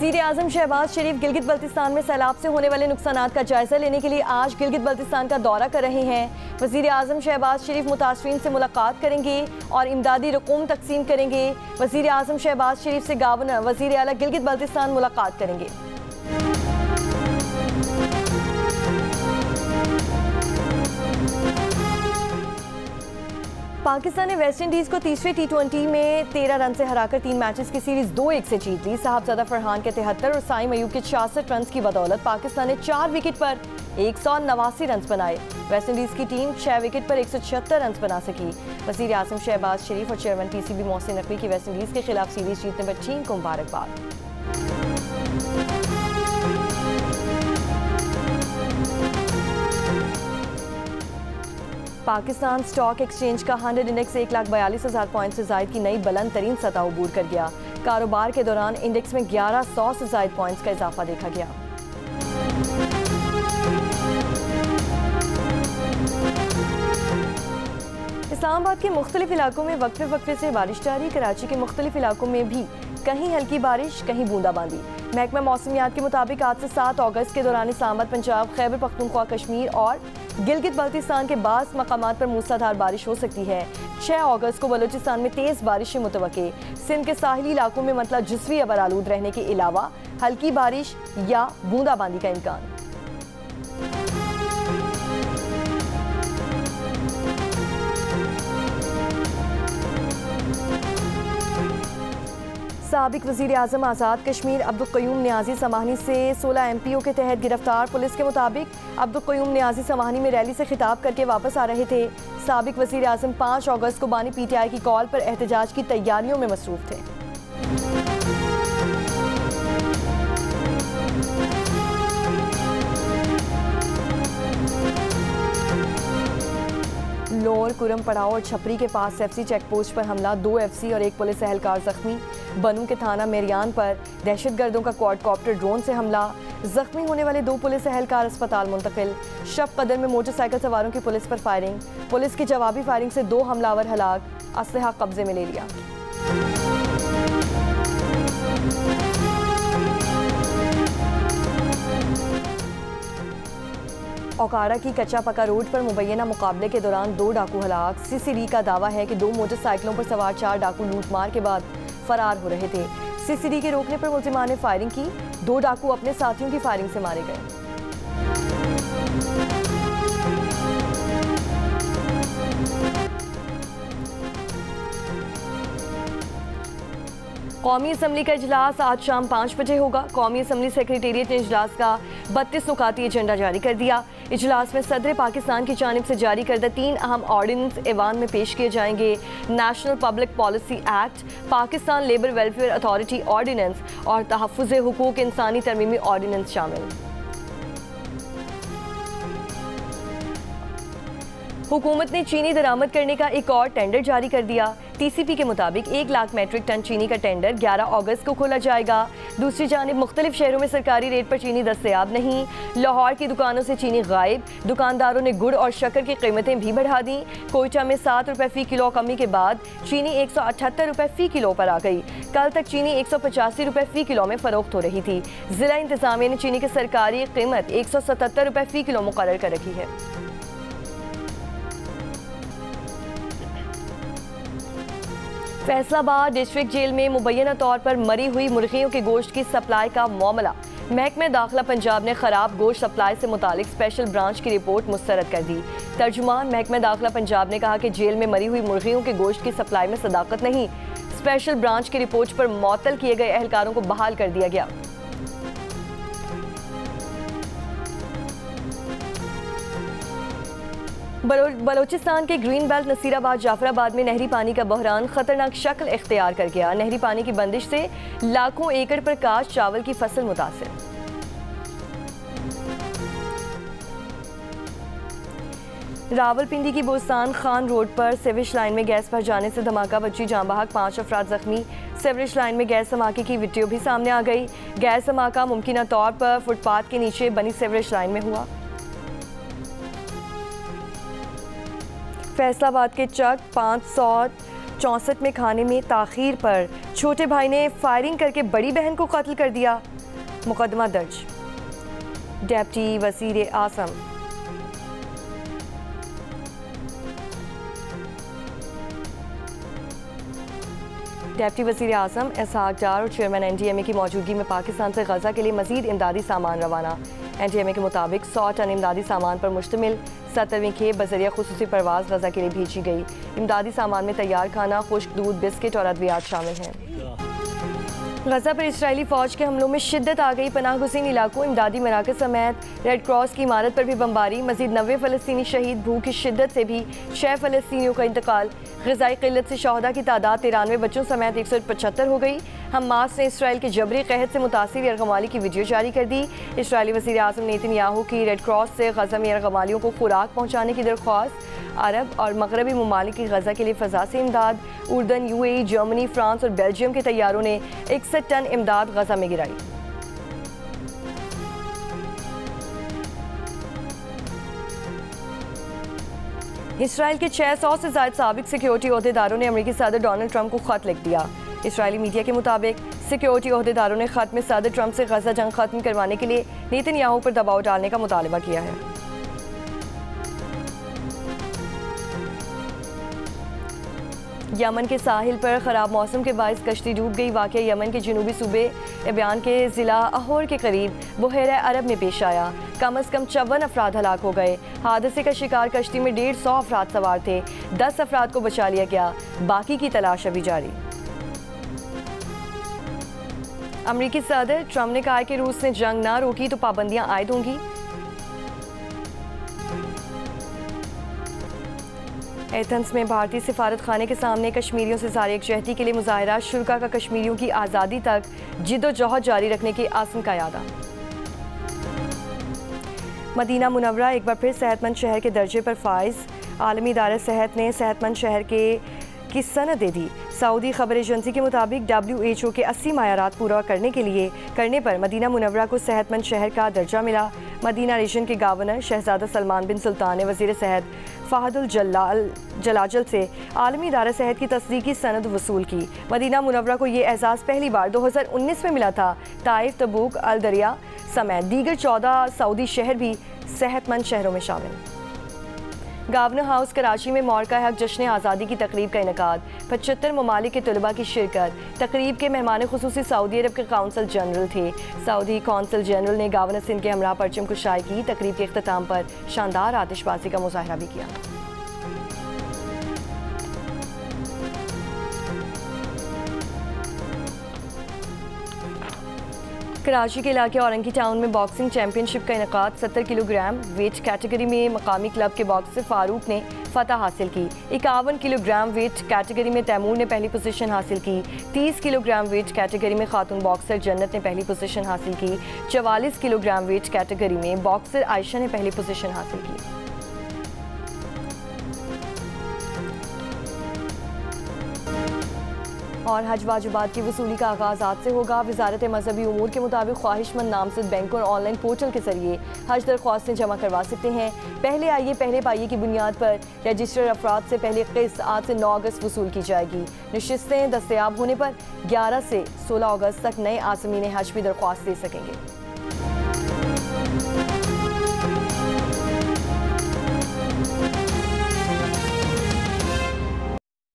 वज़ीर आज़म शहबाज शरीफ गिलगित बल्तिस्तान में सैलाब से होने वाले नुकसानात का जायजा लेने के लिए आज गिलगित बल्तिस्तान का दौरा कर रहे हैं। वज़ीर आज़म शहबाज शरीफ मुतासरीन से मुलाकात करेंगे और इमदादी रकूम तकसीम करेंगे। वज़ीर आज़म शहबाज शरीफ से गवर्नर वज़ीर आला गिलगित बल्तिस्तान मुलाकात करेंगे। पाकिस्तान ने वेस्ट इंडीज़ को तीसरे T20 में 13 रन से हराकर 3 मैचेस की सीरीज 2-1 से जीत ली। साहबजादा फरहान के 73 और साइम अयूब के 66 रन की बदौलत पाकिस्तान ने 4 विकेट पर 189 रन बनाए। वेस्ट इंडीज़ की टीम 6 विकेट पर 176 रन बना सकी। वज़ीर आज़म शहबाज शरीफ और चेयरमैन PCB मोहसिन नकवी की वेस्ट इंडीज़ के खिलाफ सीरीज जीतने पर टीम को मुबारकबाद। पाकिस्तान स्टॉक एक्सचेंज का 100 इंडेक्स 1,42,000 पॉइंट से जायद की नई बुलंद तरीन सतह अबूर कर गया। कारोबार के दौरान इंडेक्स में 1100 से जायद पॉइंट्स का इजाफा देखा गया। इस्लामाबाद के मुख्तलिफ इलाकों में वक्फे वक्फे से बारिश जारी। कराची के मुख्तलिफ इलाकों में भी कहीं हल्की बारिश कहीं बूंदाबांदी। महकमा मौसमियात के मुताबिक आज से 7 अगस्त के दौरान इस्लामाबाद, पंजाब, खैबर पख्तूनख्वा, कश्मीर और गिलगित बल्तिस्तान के बाज़ मकामात पर मूसलाधार बारिश हो सकती है। 6 अगस्त को बलूचिस्तान में तेज़ बारिशें मुतवक्के। सिंध के साहिली इलाकों में मतलब जिस्वी अबर आलूद रहने के अलावा हल्की बारिश या बूंदाबांदी का इम्कान। साबिक वज़ीर आज़म आज़ाद कश्मीर अब्दुल क़य्यूम नियाज़ी समाहनी से 16 MPO के तहत गिरफ्तार। पुलिस के मुताबिक अब्दुल क़य्यूम नियाज़ी समाहनी में रैली से खिताब करके वापस आ रहे थे। साबिक वज़ीर आज़म 5 अगस्त को बानी PTI की कॉल पर एहतजाज की तैयारियों में मसरूफ़ थे। लोअर कुरम पड़ाव और छपरी के पास FC चेक पोस्ट पर हमला, 2 FC और 1 पुलिस एहलकार जख्मी। बनू के थाना मेरियान पर दहशतगर्दों का क्वाडकॉप्टर ड्रोन से हमला, जख्मी होने वाले 2 पुलिस एहलकार अस्पताल मुंतकिल। शब कदर में मोटरसाइकिल सवारों की पुलिस पर फायरिंग, पुलिस की जवाबी फायरिंग से 2 हमलावर हलाक, असलहा कब्जे में ले लिया। ओकाड़ा की कच्चा पका रोड पर मुबैना मुकाबले के दौरान 2 डाकू हलाक। CCD का दावा है कि 2 मोटरसाइकिलों पर सवार 4 डाकू लूटमार के बाद फरार हो रहे थे। CCD के रोकने पर मुलजिमान ने फायरिंग की। 2 डाकू अपने साथियों की फायरिंग से मारे गए। कौमी असम्बली का इजलास आज शाम 5 बजे होगा। कौमी असम्बली सेक्रेटेरिएट ने इजलास का 32 नुकाती एजेंडा जारी कर दिया। इजलास में सदर पाकिस्तान की जानिब से जारी करदा 3 अहम ऑर्डिनेंस ऐवान में पेश किए जाएंगे। National public policy act, Pakistan labour welfare authority ordinance और तहफ़्फ़ुज़ हुकूक इंसानी तरमीमी ऑर्डिनेंस शामिल। हुकूमत ने चीनी दरामद करने का एक और टेंडर जारी कर दिया। TCP के मुताबिक 1 लाख मेट्रिक टन चीनी का टेंडर 11 अगस्त को खोला जाएगा। दूसरी जानिब मुख्तलिफ शहरों में सरकारी रेट पर चीनी दस्तयाब नहीं। लाहौर की दुकानों से चीनी गायब। दुकानदारों ने गुड़ और शक्कर की कीमतें भी बढ़ा दी। कोयटा में 7 रुपये फ़ी किलो कमी के बाद चीनी 178 रुपये फ़ी किलो पर आ गई। कल तक चीनी 185 रुपये फ़ी किलो में फ़रोख्त हो रही थी। ज़िला इंतज़ामिया ने चीनी की सरकारी कीमत 177 रुपये फ़ी किलो मुकर्रर कर रखी है। फैसलाबाद डिस्ट्रिक्ट जेल में मुबैना तौर पर मरी हुई मुर्गियों के गोश्त की सप्लाई का मामला। महकमा दाखिला पंजाब ने खराब गोश्त सप्लाई से मुतालिक स्पेशल ब्रांच की रिपोर्ट मुस्तरद कर दी। तर्जुमान महकमा दाखिला पंजाब ने कहा कि जेल में मरी हुई मुर्गियों के गोश्त की सप्लाई में सदाकत नहीं। स्पेशल ब्रांच की रिपोर्ट पर मुअत्तल किए गए एहलकारों को बहाल कर दिया गया। बलोचिस्तान के ग्रीन बेल्ट नसीराबाद जाफराबाद में नहरी पानी का बहरान खतरनाक शक्ल इख्तियार कर गया। नहरी पानी की बंदिश से लाखों एकड़ पर काश चावल की फसल मुतासिर। रावलपिंडी की बोस्तान खान रोड पर सेवेज लाइन में गैस भर जाने से धमाका, बची जान बहक, 5 अफराद जख्मी। सेवरेज लाइन में गैस धमाके की वीडियो भी सामने आ गई। गैस धमाका मुमकिन तौर पर फुटपाथ के नीचे बनी सेवरेज लाइन में हुआ। फैसलाबाद के चक 564 में खाने में ताखीर पर छोटे भाई ने फायरिंग करके बड़ी बहन को कत्ल कर दिया। मुकदमा दर्ज। डेप्टी वज़ीर आज़म डेप्टी वज़ीर आज़म इसहाक डार और चेयरमैन NDMA की मौजूदगी में पाकिस्तान से गजा के लिए मज़ीद इमदादी सामान रवाना। NDMA के मुताबिक 100 टन इमदादी सामान पर मुश्तमिल 70वीं खेप बज़रिया खुसूसी परवाज़ गजा के लिए भेजी गई। इमदादी सामान में तैयार खाना, खुश्क दूध, बिस्किट और अद्वियात शामिल हैं। गजा पर इसराइली फ़ौज के हमलों में शिद्दत आ गई। पनाह गुज़ीन इलाकों, इमदादी मराकज़ समेत रेड क्रॉस की इमारत पर भी बमबारी। मज़ीद 90 फ़लस्तीनी शहीद। भूख की शिद्दत से भी 6 फ़लस्तीनियों का इंतकाल। ग़िज़ाई क़िल्लत से शहदा की तादाद 93 बच्चों समेत 175 हो गई। हमास ने इसराइल के जबरी कहत से मुतासिर यरगमाली की वीडियो जारी कर दी। इसराइली वज़ीर आज़म नेतन्याहू की रेड क्रॉस से गजा में यरगमालियों को खुराक पहुँचाने की दरख्वास्त। अरब और मगरबी ममालिक की गजा के लिए फ़ज़ा से इमदाद। उर्दन, UAE, जर्मनी, फ्रांस और बेल्जियम के तैयारों ने 61 टन इमदाद गजा में गिराई। इसराइल के 600 से ज़ायद साबिक सिक्योरिटी ओहदेदारों ने अमेरिकी सदर डोनाल्ड ट्रंप को ख़त लिख दिया। इसराइली मीडिया के मुताबिक सिक्योरिटी ओहदेदारों ने ख़त में सदर ट्रंप से गजा जंग ख़त्म करवाने के लिए नेतन्याहू पर दबाव डालने का मुतालबा किया है। यमन के साहिल पर ख़राब मौसम के बायस कश्ती डूब गई। वाक़या यमन के जनूबी सूबे एबियान के ज़िला अहोर के करीब बहरा अरब में पेश आया। कम अज़ कम 54 अफराद हलाक हो गए। हादसे का शिकार कश्ती में 150 अफराद सवार थे। 10 अफराद को बचा लिया गया, बाकी की तलाश अभी जारी। अमरीकी सदर ट्रंप ने कहा कि रूस ने जंग ना रोकी तो पाबंदियां आयद होंगी। एथेंस में भारतीय सिफारत खाने के सामने कश्मीरियों से जारी यकजहती के लिए मुजाहिरा। शुरा का कश्मीरियों की आज़ादी तक जिद्दोजहद जारी रखने की आज़म का यादा। मदीना मुनव्वरा एक बार फिर सेहतमंद शहर के दर्जे पर फाइज। आलमी इदारा सेहत ने सेहतमंद शहर की सनद दे दी। सऊदी खबर एजेंसी के मुताबिक WHO के 80 मायारात पूरा करने पर मदीना मुनव्वरा को सेहतमंद शहर का दर्जा मिला। मदीना रीजन के गवर्नर शहजादा सलमान बिन सुल्तान ने वज़ीर सेहत फ़हदुल जलाजल से आलमी इदारा सेहत की तस्दीकी सनद वसूल की। मदीना मुनव्वरा को ये एजाज़ पहली बार 2019 में मिला था। ताइफ, तबूक, अल दरिया समेत दीगर 14 सऊदी शहर भी सेहतमंद शहरों में शामिल। गवर्नर हाउस कराची में मौरका हक जश्न आज़ादी की तकरीब का इनेकाद। 75 ममालिक के तलबा की शिरकत। तकरीब के मेहमान खुसूसी सऊदी अरब के कौंसल जनरल थे। सऊदी कौंसल जनरल ने गवर्नर सिंध के हमरा परचम कुशाई की। तकरीब के इख्तिताम पर शानदार आतिशबाजी का मुजाहरा भी किया। कराची के इलाके औरंगी टाउन में बॉक्सिंग चैंपियनशिप का इनेकाद। 70 किलोग्राम वेट कैटेगरी में मकामी क्लब के बॉक्सर फारूक ने फतह हासिल की। 51 किलोग्राम वेट कैटेगरी में तैमूर ने पहली पोजीशन हासिल की। 30 किलोग्राम वेट कैटेगरी में खातून बॉक्सर जन्नत ने पहली पोजीशन हासिल की। 44 किलोग्राम वेट कैटेगरी में बॉक्सर आयशा ने पहली पोजीशन हासिल की। और हज वाजिबात की वसूली का आगाज़ आज से होगा। वजारत मजहबी उमूर के मुताबिक ख्वाहिशमंद नामजद बैंकों और ऑनलाइन पोर्टल के जरिए हज दरख्वास्तें जमा करवा सकते हैं। पहले आइए पहले पाइए की बुनियाद पर रजिस्टर्ड अफराद से पहले किस्त आज से 9 अगस्त वसूल की जाएगी। नशिस्तें दस्तयाब होने पर 11 से 16 अगस्त तक नए आज़मीन हज भी दरख्वास्त दे सकेंगे।